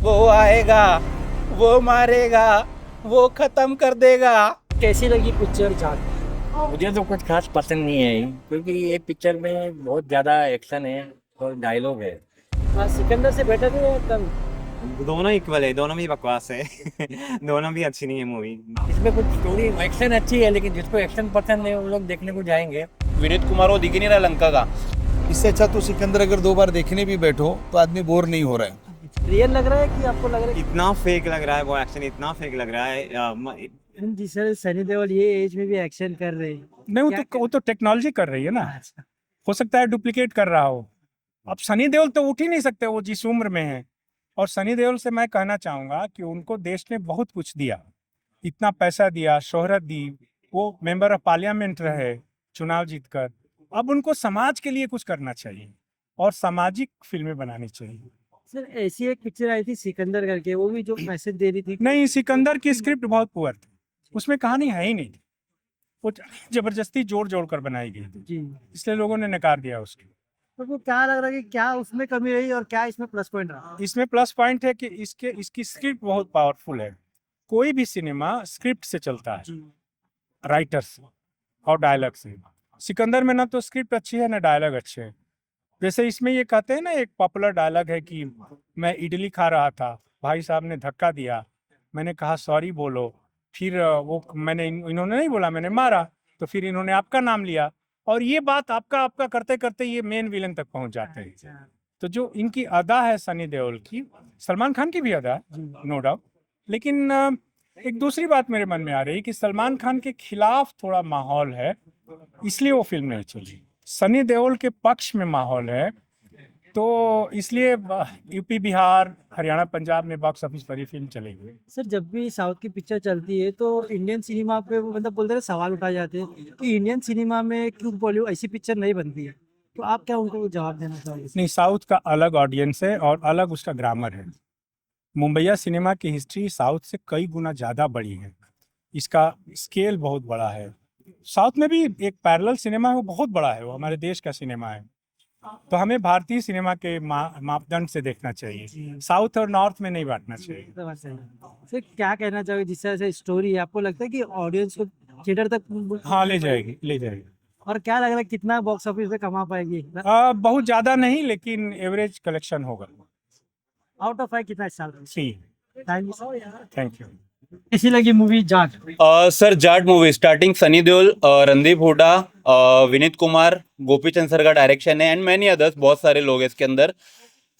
वो आएगा, वो मारेगा, वो खत्म कर देगा। कैसी लगी पिक्चर जाट? मुझे तो कुछ खास पसंद नहीं है क्योंकि ये पिक्चर में बहुत ज्यादा एक्शन है और डायलॉग है। सिकंदर से बेटर है या कम? दोनों इक्वल है, दोनों भी बकवास है। दोनों भी अच्छी नहीं है मूवी। इसमें कुछ स्टोरी एक्शन अच्छी है लेकिन जिसको एक्शन पसंद है उन लोग देखने को जाएंगे। विनीत कुमार वो दिख ही नहीं रहा लंका का। इससे अच्छा तो सिकंदर अगर 2 बार देखने भी बैठो तो आदमी बोर नहीं हो रहा है। रियल लग रहा है कि आपको लग रहा है इतना फेक लग रहा है वो एक्शन, इतना फेक लग रहा है। कि जिस तरह सनी देओल ये एज में भी एक्शन कर रहे हैं? नहीं, वो तो टेक्नोलॉजी कर रही है ना। हो सकता है डुप्लीकेट कर रहा हो। अब सनी देओल तो उठ ही नहीं सकते, वो जिस उम्र में है। और सनी देओल से मैं कहना चाहूंगा कि उनको देश ने बहुत कुछ दिया, इतना पैसा दिया, शोहरत दी, वो मेंबर ऑफ पार्लियामेंट रहे चुनाव जीतकर। अब उनको समाज के लिए कुछ करना चाहिए और सामाजिक फिल्में बनानी चाहिए। सर ऐसी एक पिक्चर आई थी सिकंदर करके, वो भी जो मैसेज दे रही थी। नहीं, सिकंदर की स्क्रिप्ट बहुत पुअर थी, उसमें कहानी है ही नहीं, वो जबरदस्ती जोड़ जोड़ कर बनाई गई थी, जी, इसलिए लोगों ने नकार दिया उसको। तो वो क्या लग रहा है कि क्या उसमें कमी रही और क्या इसमें प्लस पॉइंट रहा? इसमें प्लस पॉइंट है कि इसकी स्क्रिप्ट बहुत पावरफुल है। कोई भी सिनेमा स्क्रिप्ट से चलता है, जी, राइटर्स और डायलॉग से। सिकंदर में ना तो स्क्रिप्ट अच्छी है ना डायलॉग अच्छे हैं। जैसे इसमें ये कहते हैं ना, एक पॉपुलर डायलॉग है कि मैं इडली खा रहा था, भाई साहब ने धक्का दिया, मैंने कहा सॉरी बोलो, फिर वो मैंने इन्होंने नहीं बोला, मैंने मारा, तो फिर इन्होंने आपका नाम लिया, और ये बात आपका आपका करते करते ये मेन विलन तक पहुंच जाते हैं। अच्छा, तो जो इनकी अदा है सनी देओल की, सलमान खान की भी अदा है, नो डाउट। लेकिन एक दूसरी बात मेरे मन में आ रही है कि सलमान खान के खिलाफ थोड़ा माहौल है, इसलिए वो फिल्म नहीं चली। सनी देओल के पक्ष में माहौल है, तो इसलिए यूपी, बिहार, हरियाणा, पंजाब में बॉक्स ऑफिस पर ये फिल्म चलेगी। सर जब भी साउथ की पिक्चर चलती है तो इंडियन सिनेमा पे वो मतलब बोलते हैं सवाल उठाए जाते हैं कि इंडियन सिनेमा में क्यों बॉलीवुड ऐसी पिक्चर नहीं बनती है, तो आप क्या उनको जवाब देना चाहोगे? नहीं, साउथ का अलग ऑडियंस है और अलग उसका ग्रामर है। मुंबईया सिनेमा की हिस्ट्री साउथ से कई गुना ज़्यादा बड़ी है, इसका स्केल बहुत बड़ा है। साउथ में भी एक पैरेलल सिनेमा है, वो बहुत बड़ा है, वो हमारे देश का सिनेमा है। तो हमें भारतीय सिनेमा के मापदंड से देखना चाहिए, साउथ और नॉर्थ में नहीं बांटना चाहिए। तो बात सही है। सर क्या कहना चाहोगे जिस तरह से स्टोरी है, आपको लगता है कि ऑडियंस को थिएटर तक? हाँ, ले जाएगी, ले जाएगी। और क्या लग रहा है कितना बॉक्स ऑफिस पे कमा पाएगी? बहुत ज़्यादा नहीं, लेकिन एवरेज कलेक्शन होगा। आउट ऑफ 5 कितना इस साल? C. Thank you. Thank you. कैसी लगी movie Jaat? Sir Jaat movie starting Sunny Deol, Randeep Hooda, Vineet Kumar, Gopichand sir का डायरेक्शन है एंड मैनी अदर्स, बहुत सारे लोग हैं इसके अंदर।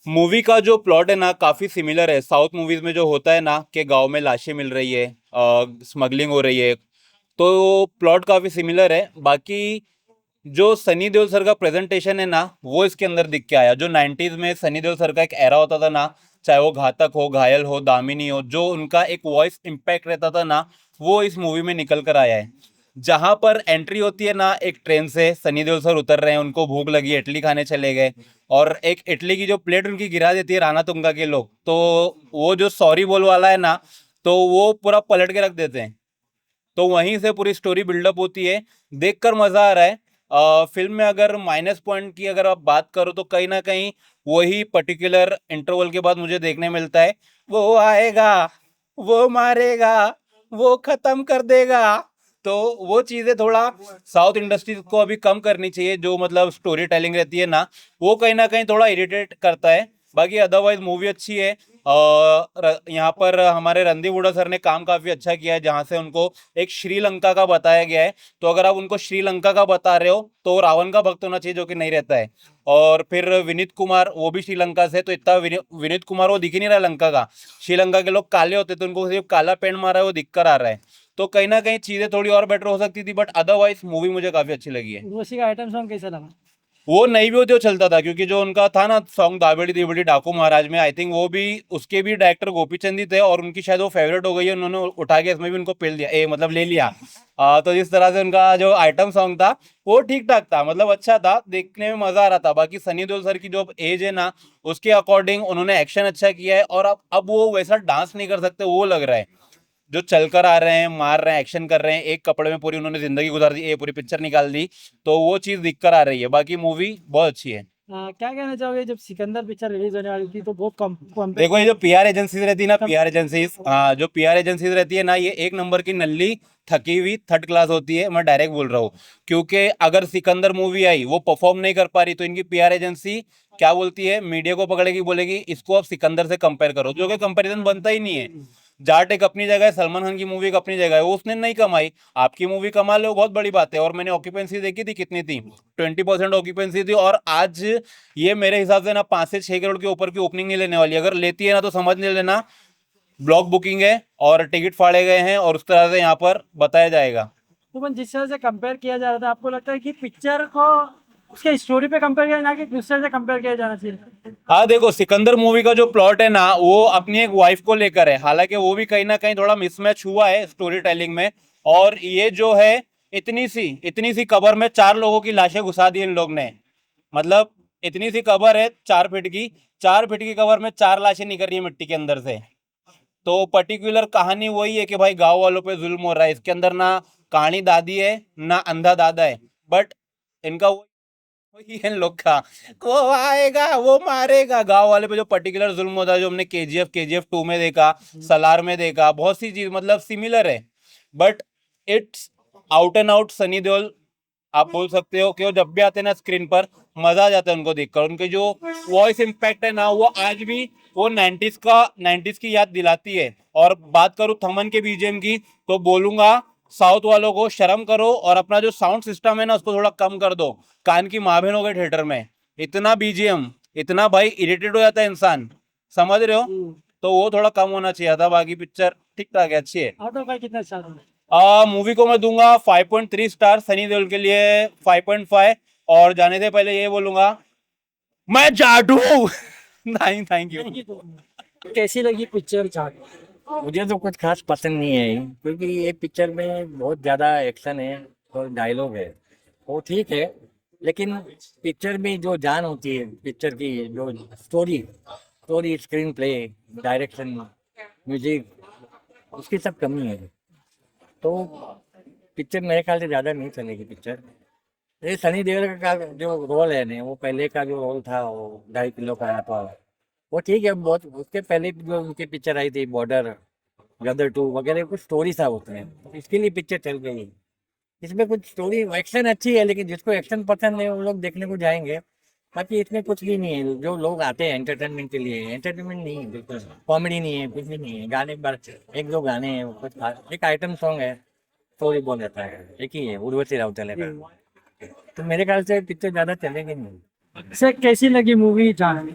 मूवी का जो प्लॉट है ना काफ़ी सिमिलर है साउथ मूवीज़ में जो होता है ना कि गांव में लाशें मिल रही है, स्मगलिंग हो रही है, तो प्लॉट काफ़ी सिमिलर है। बाकी जो सनी देओल सर का प्रेजेंटेशन है ना वो इसके अंदर दिख के आया। जो 90s में सनी देओल सर का एक एरा होता था ना, चाहे वो घातक हो, घायल हो, दामिनी हो, जो उनका एक वॉइस इम्पैक्ट रहता था ना, वो इस मूवी में निकल कर आया है। जहां पर एंट्री होती है ना एक ट्रेन से, सनी देओल सर उतर रहे हैं, उनको भूख लगी, इडली खाने चले गए, और एक इडली की जो प्लेट उनकी गिरा देती है राणा तुंगा के लोग, तो वो जो सॉरी बोल वाला है ना, तो वो पूरा पलट के रख देते हैं। तो वहीं से पूरी स्टोरी बिल्डअप होती है, देखकर मजा आ रहा है। फिल्म में अगर माइनस पॉइंट की अगर आप बात करो तो कहीं ना कहीं वही पर्टिकुलर इंटरवल के बाद मुझे देखने मिलता है, वो आएगा, वो मारेगा, वो खत्म कर देगा। तो वो चीजें थोड़ा साउथ इंडस्ट्री को अभी कम करनी चाहिए, जो मतलब स्टोरी टेलिंग रहती है ना, वो कहीं ना कहीं थोड़ा इरिटेट करता है। बाकी अदरवाइज मूवी अच्छी है। यहाँ पर हमारे रणदीप हुडा सर ने काम काफी अच्छा किया है, जहाँ से उनको एक श्रीलंका का बताया गया है। तो अगर आप उनको श्रीलंका का बता रहे हो तो रावण का भक्त होना चाहिए, जो कि नहीं रहता है। और फिर विनीत कुमार वो भी श्रीलंका से, तो इतना विनीत कुमार वो दिख ही नहीं रहा लंका का। श्रीलंका के लोग काले होते तो उनको सिर्फ काला पेंट मारा है, वो दिख कर आ रहा है। तो कहीं ना कहीं चीजें थोड़ी और बेटर हो सकती थी, बट अदरवाइज मूवी मुझे काफी अच्छी लगी है। उर्वशी का आइटम सॉन्ग कैसा लगा? वो नहीं भी होते वो चलता था, क्योंकि जो उनका था ना सॉन्ग दाबेड़ी दिबेड़ी डाकू महाराज में, आई थिंक वो भी उसके भी डायरेक्टर गोपीचंद ही थे, और उनकी शायद वो फेवरेट हो गई है, उन्होंने उठा के इसमें भी उनको पेल दिया, मतलब ले लिया। तो जिस तरह से उनका जो आइटम सॉन्ग था वो ठीक ठाक था, मतलब अच्छा था, देखने में मजा आ रहा था। बाकी सनी देओल सर की जो एज है ना उसके अकॉर्डिंग उन्होंने एक्शन अच्छा किया है, और अब वो वैसा डांस नहीं कर सकते, वो लग रहा है। जो चलकर आ रहे हैं, मार रहे हैं, एक्शन कर रहे हैं, एक कपड़े में पूरी उन्होंने जिंदगी गुजार दी, पूरी पिक्चर निकाल दी, तो वो चीज दिख कर आ रही है। बाकी मूवी बहुत अच्छी है। क्या कहना चाहोगे जब सिकंदर पिक्चर रिलीज होने वाली थी तो बहुत कम देखो ये जो पीआर एजेंसीज रहती है ना, पीआर एजेंसीज, जो पीआर एजेंसीज रहती है ना, ये एक नंबर की नल्ली थकी हुई थर्ड क्लास होती है, मैं डायरेक्ट बोल रहा हूँ। क्योंकि अगर सिकंदर मूवी आई वो परफॉर्म नहीं कर पा रही तो इनकी पीआर एजेंसी क्या बोलती है, मीडिया को पकड़ेगी, बोलेगी इसको आप सिकंदर से कंपेयर करो, जो कि कंपैरिजन बनता ही नहीं है। जाट एक अपनी जगह है, सलमान खान की मूवी एक अपनी जगह है, वो उसने नहीं कमाई, आपकी मूवी कमा लो बहुत बड़ी बात है। और मैंने ऑक्यूपेंसी देखी थी, कितनी थी, 20% ऑक्यूपेंसी थी। और आज ये मेरे हिसाब से ना 5 से 6 करोड़ के ऊपर की ओपनिंग नहीं लेने वाली। अगर लेती है ना तो समझ नहीं लेना ब्लॉक बुकिंग है और टिकट फाड़े गए हैं और उस तरह से यहाँ पर बताया जाएगा। तो जिस तरह से कंपेयर किया जा रहा था, आपको लगता है कि पिक्चर को उसके स्टोरी पे कंपेयर किया ना कि दूसरे से कंपेयर किया जाना चाहिए? हाँ देखो, सिकंदर मूवी का जो प्लॉट है ना वो अपनी एक वाइफ को लेकर है, हालांकि वो भी कहीं ना कहीं थोड़ा मिसमैच हुआ है स्टोरी टेलिंग में। और ये जो है इतनी सी कबर में 4 लोगों की लाशें घुसा दी इन लोग ने। मतलब इतनी सी कबर है 4 फीट की, 4 फीट की कबर में 4 लाशें निकल रही है मिट्टी के अंदर से। तो पर्टिकुलर कहानी वही है कि भाई गांव वालों पे जुल्म हो रहा है। इसके अंदर ना कहानी दादी है ना अंधा दादा है, बट इनका वही है इन लोग का, वो आएगा वो मारेगा। गांव वाले पे जो पर्टिकुलर जुल्म होता है, जो हमने केजीएफ 2 में देखा, सलार में देखा, बहुत सी चीज मतलब सिमिलर है। But it's out and out Sunny Deol. आप बोल सकते हो कि वो जब भी आते हैं ना स्क्रीन पर मजा आ जाता है उनको देखकर। उनके जो वॉइस इम्पैक्ट है ना वो आज भी वो 90s की याद दिलाती है। और बात करूं थमन के बीजीएम की तो बोलूंगा साउथ वालों को शर्म करो और अपना जो साउंड सिस्टम है ना उसको थोड़ा कम कर दो। कान की माँ बहन हो गए थिएटर में, इतना बीजीएम, इतना भाई इरिटेट हो जाता है इंसान, समझ रहे हो? तो वो थोड़ा कम होना चाहिए था। बाकी पिक्चर ठीक ठाक है, अच्छी है। आउट ऑफ 5 कितना स्टार होगा? मूवी को मैं दूंगा 5.3 स्टार, सनी देओल के लिए 5.5। और जाने से पहले ये बोलूंगा मैं जाट हूँ। नहीं, थैंक यू। कैसी लगी पिक्चर जाट? मुझे तो कुछ खास पसंद नहीं है क्योंकि ये पिक्चर में बहुत ज़्यादा एक्शन है और डायलॉग है, वो ठीक है, लेकिन पिक्चर में जो जान होती है, पिक्चर की जो story screen play, direction, music, उसकी सब कमी है। तो पिक्चर मेरे ख्याल से ज़्यादा नहीं चलेगी पिक्चर। ये सनी देओल का जो रोल है ना, वो पहले का जो रोल था वो 2.5 किलो का आया था, वो ठीक है। बहुत उसके पहले भी जो उनकी पिक्चर आई थी बॉर्डर, गदर 2 वगैरह, कुछ स्टोरी था उसमें, इसके लिए पिक्चर चल गई। इसमें कुछ स्टोरी एक्शन अच्छी है, लेकिन जिसको एक्शन पसंद है वो लोग देखने को जाएंगे। बाकी इसमें कुछ भी नहीं है। जो लोग आते हैं एंटरटेनमेंट के लिए, एंटरटेनमेंट नहीं है, बिल्कुल कॉमेडी नहीं है, कुछ भी नहीं है। गाने पर 1-2 गाने हैं, कुछ एक आइटम सॉन्ग है, स्टोरी बोल देता है, एक ही है, उर्वशी राउतेला का। तो मेरे ख्याल से पिक्चर ज़्यादा चलेगी नहीं। से कैसी लगी मूवी जाट?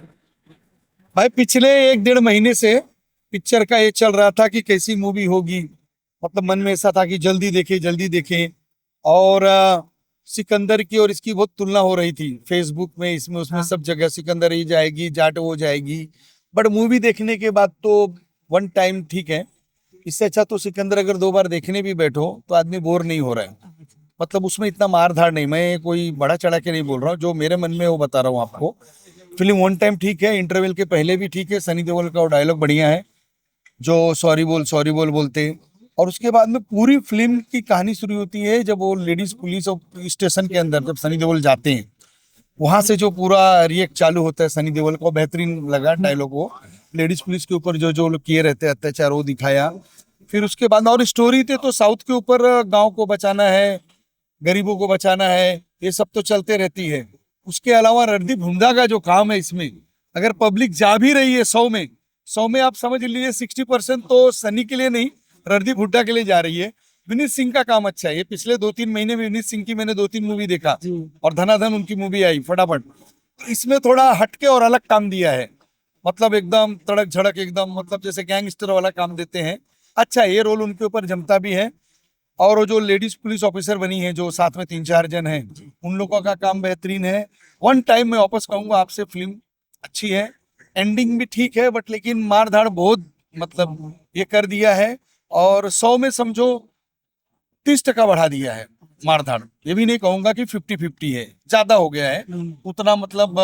भाई पिछले 1-1.5 महीने से पिक्चर का ये चल रहा था कि कैसी मूवी होगी, मतलब मन में ऐसा था कि जल्दी देखें। और सिकंदर की और इसकी बहुत तुलना हो रही थी फेसबुक में, इसमें उसमें सब जगह सिकंदर ही जाएगी, जाट वो जाएगी। बट मूवी देखने के बाद तो वन टाइम ठीक है। इससे अच्छा तो सिकंदर अगर 2 बार देखने भी बैठो तो आदमी बोर नहीं हो रहा है। मतलब उसमें इतना मार धाड़ नहीं, मैं कोई बड़ा चढ़ा के नहीं बोल रहा हूँ, जो मेरे मन में वो बता रहा हूँ आपको। फिल्म वन टाइम ठीक है, इंटरवल के पहले भी ठीक है, सनी देओल का डायलॉग बढ़िया है जो सॉरी बोल बोलते हैं। और उसके बाद में पूरी फिल्म की कहानी शुरू होती है जब वो लेडीज पुलिस स्टेशन के अंदर जब सनी देओल जाते हैं, वहां से जो पूरा रिएक्ट चालू होता है सनी देओल को, बेहतरीन लगा डायलॉग वो। लेडीज पुलिस के ऊपर जो लोग किए रहते हैं अत्याचार वो दिखाया। फिर उसके बाद और स्टोरी थे तो साउथ के ऊपर गांव को बचाना है, गरीबों को बचाना है, ये सब तो चलते रहती है। उसके अलावा रणदीप हुड्डा का जो काम है इसमें, अगर पब्लिक जा भी रही है 100 में आप समझ लीजिए 60% तो सनी के लिए नहीं, रणदीप हुड्डा के लिए जा रही है। विनीत सिंह का काम अच्छा है। ये पिछले 2-3 महीने में विनीत सिंह की मैंने 2-3 मूवी देखा और धनाधन उनकी मूवी आई फटाफट। इसमें थोड़ा हटके और अलग काम दिया है, मतलब एकदम तड़क झड़क, एकदम मतलब जैसे गैंगस्टर वाला काम देते हैं। अच्छा, ये रोल उनके ऊपर जमता भी है। और वो जो लेडीज पुलिस ऑफिसर बनी है जो साथ में 3-4 जन हैं, उन लोगों का काम बेहतरीन है। वन टाइम मैं वापस कहूंगा आपसे, फिल्म अच्छी है, एंडिंग भी ठीक है, बट लेकिन मार धाड़ बहुत मतलब ये कर दिया है। और 100 में समझो 30% बढ़ा दिया है मार धाड़। ये भी नहीं कहूंगा कि 50-50 है, ज्यादा हो गया है उतना। मतलब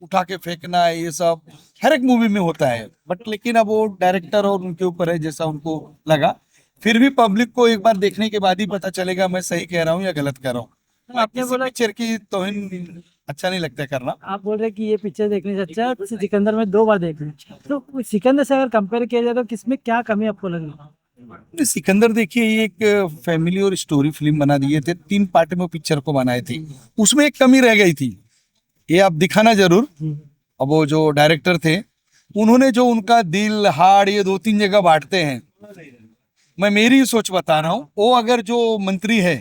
उठा के फेंकना है, ये सब हर एक मूवी में होता है, बट लेकिन अब वो डायरेक्टर और उनके ऊपर है जैसा उनको लगा। फिर भी पब्लिक को एक बार देखने के बाद ही पता चलेगा मैं सही कह रहा हूँ या गलत कह रहा हूँ। आपने बोला पिक्चर की तौहीन अच्छा नहीं लगता है करना। आप बोल रहे हैं कि ये पिक्चर देखने से अच्छा है सिकंदर में 2 बार देखना, तो सिकंदर से अगर कंपेयर किया जाए तो किसमें क्या कमी आपको लगी? सिकंदर देखिए, ये एक फैमिली और स्टोरी फिल्म बना दिए थे, 3 पार्ट में पिक्चर को बनाए थे, उसमें एक कमी रह गई थी, ये आप दिखाना जरूर। अब वो जो डायरेक्टर थे, उन्होंने जो उनका दिल हार्ट ये 2-3 जगह बांटते हैं, मैं मेरी सोच बता रहा हूँ, वो अगर जो मंत्री है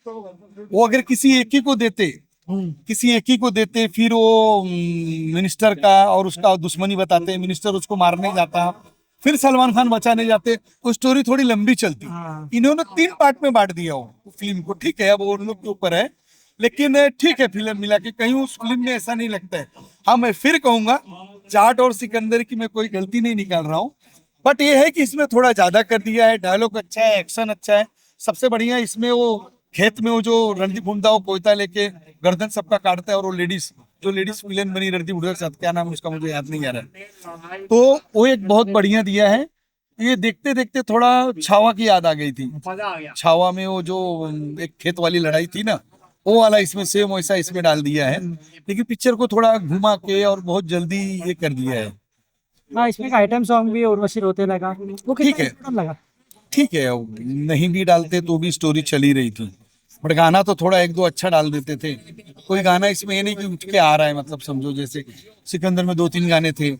वो अगर किसी एक ही को देते, किसी एक ही को देते, फिर वो मिनिस्टर का और उसका दुश्मनी बताते, मिनिस्टर उसको मारने जाता, फिर सलमान खान बचाने जाते, वो स्टोरी थोड़ी लंबी चलती। हाँ। इन्होंने 3 पार्ट में बांट दिया वो फिल्म को, ठीक है, अब वो उन लोग के ऊपर है, लेकिन ठीक है, फिल्म मिला के कहीं उस फिल्म में ऐसा नहीं लगता है। हाँ, मैं फिर कहूंगा, जाट और सिकंदर की मैं कोई गलती नहीं निकाल रहा हूँ, बट ये है कि इसमें थोड़ा ज्यादा कर दिया है, डायलॉग अच्छा है, एक्शन अच्छा है, सबसे बढ़िया इसमें वो खेत में वो जो रणदीप हुड्डा वो कोयता लेके गर्दन सबका काटता है, और वो लेडीज विलेन बनी रणदीप हुड्डा के साथ, क्या नाम है उसका मुझे याद नहीं आ रहा है, तो वो एक बहुत बढ़िया दिया है। ये देखते देखते थोड़ा छावा की याद आ गई थी, छावा में वो जो एक खेत वाली लड़ाई थी ना, वो वाला इसमें सेम वैसा इसमें डाल दिया है, लेकिन पिक्चर को थोड़ा घुमा के और बहुत जल्दी ये कर दिया है। हाँ, इसमें का आइटम सॉन्ग भी उर्वशी रोते लगा, वो ठीक है। कितना लगा? ठीक है, नहीं भी डालते तो भी स्टोरी चली रही थी, बट गाना तो थोड़ा 1-2 अच्छा डाल देते थे। कोई गाना इसमें ये नहीं कि उठ के आ रहा है, मतलब समझो जैसे सिकंदर में 2-3 गाने थे,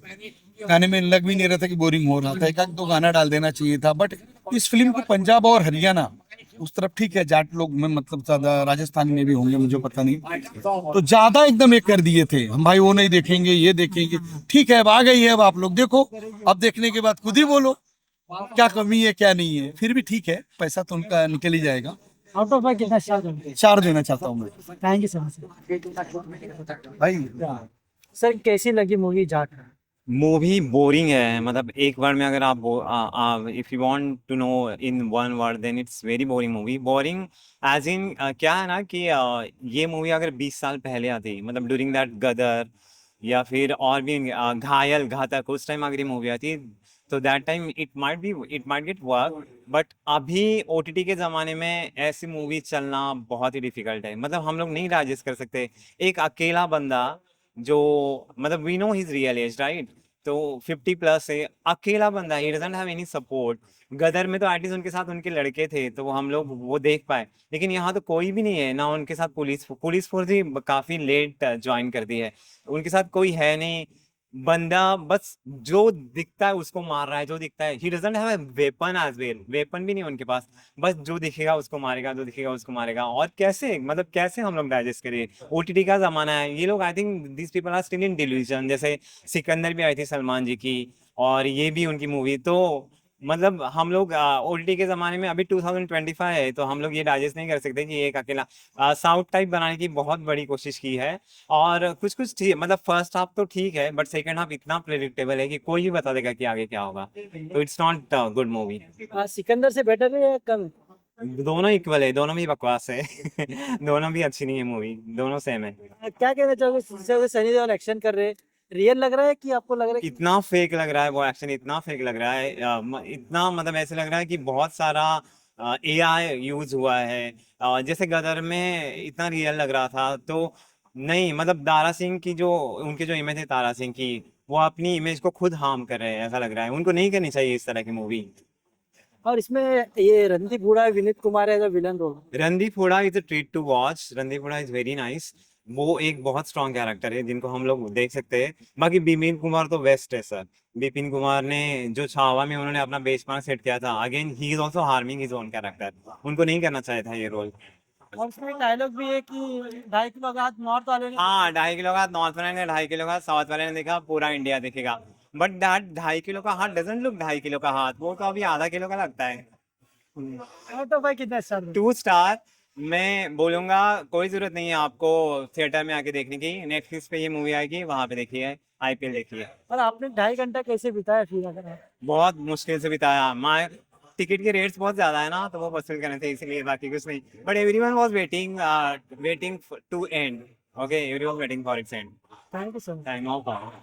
गाने में लग भी नहीं रहा था कि बोरिंग हो रहा था, 1-2 गाना डाल देना चाहिए था। बट इस फिल्म को पंजाब और हरियाणा उस तरफ, ठीक है, जाट लोग में मतलब ज्यादा राजस्थान में भी होंगे, मुझे पता नहीं, तो ज्यादा एकदम एक कर दिए थे, हम भाई वो नहीं देखेंगे ये देखेंगे। ठीक है, अब आ गई है, अब आप लोग देखो, अब देखने के बाद खुद ही बोलो क्या कमी है क्या नहीं है, फिर भी ठीक है, पैसा तो उनका निकल ही जाएगा। आउट ऑफ 5 कितना स्टार दोगे? 4 देना चाहता हूँ मैं थैंक यू सो मच भाई। सर। कैसी लगी मूवी जाट? मूवी बोरिंग है, मतलब एक बार में अगर आप if you want to know in one word then it's very boring movie. Boring as in क्या है ना कि ये मूवी अगर 20 साल पहले आती, मतलब ड्यूरिंग दैट गदर या फिर और भी घायल घातक, उस टाइम अगर ये मूवी आती तो that time it might get work. But अभी ओटीटी के ज़माने में ऐसी मूवी चलना बहुत ही डिफिकल्ट है, मतलब हम लोग नहीं डाइजेस्ट कर सकते। एक अकेला बंदा जो, मतलब we know his real age right, तो 50+ है, अकेला बंदा, he doesn't have any support. Gadar में तो एटलीस्ट उनके साथ उनके लड़के थे तो वो हम लोग वो देख पाए, लेकिन यहाँ तो कोई भी नहीं है ना उनके साथ। पुलिस फोर्स भी काफी लेट ज्वाइन कर दी है, उनके साथ कोई है नहीं। बंदा बस जो दिखता है उसको मार रहा है, जो दिखता है। He doesn't have a weapon as well, weapon भी नहीं उनके पास, बस जो दिखेगा उसको मारेगा, जो दिखेगा उसको मारेगा। और कैसे, मतलब कैसे हम लोग डाइजेस्ट करें? ओटीटी का जमाना है, ये लोग I think this people are still in delusion. जैसे सिकंदर भी आई थी सलमान जी की, और ये भी उनकी मूवी, तो मतलब हम लोग ओटीटी के ज़माने में, अभी 2025 है, तो हम लोग ये डाइजेस्ट नहीं कर सकते कि ये एक अकेला साउथ टाइप बनाने की बहुत बड़ी कोशिश की है। और कुछ कुछ ठीक, मतलब फर्स्ट हाफ तो ठीक है, बट सेकंड हाफ इतना प्रेडिक्टेबल है कि कोई भी बता देगा कि आगे क्या होगा, तो it's not good movie. Sikandar से बेटर है या कम? दोनों इक्वल है, दोनों भी बकवास है दोनों भी अच्छी नहीं है मूवी, दोनों सेम है। क्या कहना चाहोगे? सनी देओल एक्शन कर रहे, रियल लग रहा है कि आपको लग रहा है इतना फेक लग रहा है वो एक्शन, इतना फेक लग रहा है, इतना मतलब ऐसे लग रहा है कि बहुत सारा एआई यूज हुआ है। जैसे गदर में इतना रियल लग रहा था, तो नहीं, मतलब दारा सिंह की जो, उनके जो इमेज है तारा सिंह की, वो अपनी इमेज को खुद हार्म कर रहे हैं, ऐसा लग रहा है। उनको नहीं करनी चाहिए इस तरह की मूवी। और इसमें ये रणदीप हुडा, विनीत कुमार है villain role. Randeep Hooda is a treat to watch, Randeep Hooda is very nice, वो एक बहुत स्ट्रॉन्ग कैरेक्टर है जिनको हम लोग देख सकते हैं। बाकी बिपिन कुमार तो बेस्ट है सर। बिपिन कुमार ने जो छावा में उन्होंने अपना बेंचमार्क सेट किया था, again he is also harming his own character, उनको नहीं करना चाहिए था ये रोल। और उसमें डायलॉग भी है कि 2.5 किलो का हाथ नॉर्थ वाले ने। हाँ, 2.5 किलो का नॉर्थ वाले ने, 2.5 किलो का साउथ वाले ने देखा, पूरा इंडिया देखेगा। बट दैट 2.5 किलो का हाथ डजंट लुक 2.5 किलो का हाथ, वो तो अभी आधा किलो का लगता है। आउट ऑफ 5 कितना स्टार दोगे? 2 स्टार मैं बोलूंगा। कोई जरूरत नहीं है आपको थिएटर में आके देखने की, नेटफ्लिक्स पे ये मूवी आएगी, वहां पे देखिए, आईपीएल देखिए। और आपने 2.5 घंटा कैसे बिताया फिर अगर आप? बहुत मुश्किल से बिताया, मैं टिकट के रेट्स बहुत ज्यादा है ना, तो वो वसूल करने थे इसलिए, बाकी कुछ नहीं। But everyone was waiting to end, okay, everyone waiting for its end. Thank you so much. No problem.